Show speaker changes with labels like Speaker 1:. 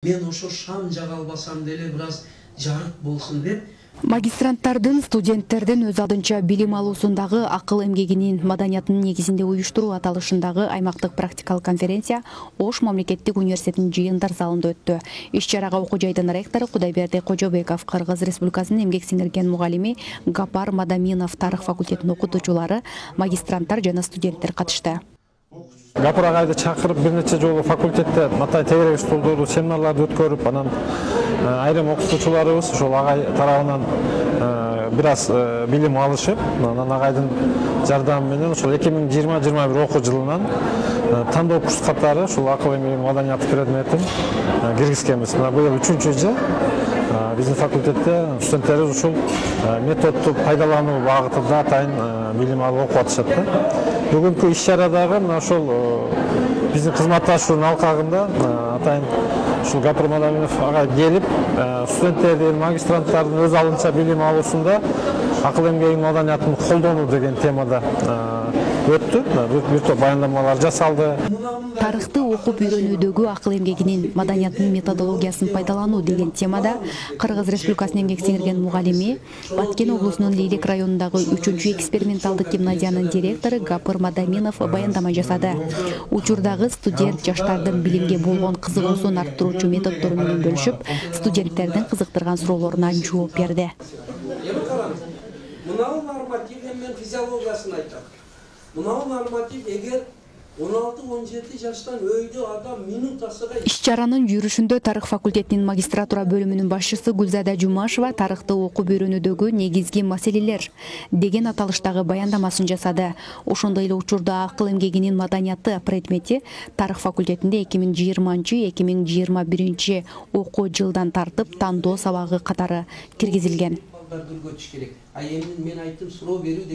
Speaker 1: Мен ошо шам жага албасам деле бир аз жарык болсун деп.
Speaker 2: Магистранттардын, студенттердин өз алдынча билим алуусундагы акыл эмгегинин маданиятынын негизинде уюштуруу аталышындагы аймактык практикалык конференция Ош мамлекеттик университетинин жыйындар залында өттү. Иш-чарага окуу жайдын ректору Кудайберди Кожобеков, Кыргыз Республикасынын эмгек сиңирген мугалими Гапар Мадаминов, тарых факультетинин окутуучулары, магистранттар жана студенттер катышты.
Speaker 3: Гапар агайды чакырып бир нече жолу факультетте матай тегерек столдорду, семинарларды өткөрүп, анан айрым окутуучуларыбыз ошол агай тарабынан бир аз билим алышып, анан агайдын жардамы менен ошол 2020-21 окуу жылынан тандоо курс катары ушул акыл эмгеги маданияты предметин киргизкенбиз. Мына быйыл 3-чү жыл биздин факультетте студенттерибиз ушул методду пайдалануу багытында атайын билим алып окуп атышат да. Бүгүнкү иш-чарадагы мына ошол биздин кызматташуунун алкагында атайын ушул Гапар Мадаминов агай келип, студенттердин, магистранттардын өз алынча билим алуусунда акыл эмгегинин маданиятын колдонуу деген темада өттү. Бир топ баяндамалар жасалды.
Speaker 2: Тарыхты окуп үйрөнүүдөгү акыл эмгегинин маданиятынын методологиясын пайдалануу деген темада Кыргыз Республикасынын эмгек сиңирген мугалими, Баткен облусунун Лейлек районундагы 3-чү эксперименталдык гимназиянын директору Гапар Мадаминов баяндама жасады. Учурдагы студент жаштардын билимге болгон кызыгуусун арттыруучу методдору менен бөлүшүп, студенттердин кызыктырган суроолоруна жооп берди.
Speaker 1: Мынау норматив мен физиологиясын айтат. Мынау норматив эгер 16-17 жаштан өйдө адам минутасыга.
Speaker 2: Иш-чаранын жүрүшүндө тарых факультетинин магистратура бөлүмүнүн башчысы Гүлзада Жумашева тарыхты окуп үйрөнүүдөгү негизги маселелер деген аталыштагы баяндамасын жасады. Ошондой эле учурда акыл эмгегинин маданияты предмети тарых факультетинде 2020-2021 окуу жылдан тартып тандоо сабагы катары киргизилген.
Speaker 1: Мен айттым суроо берүү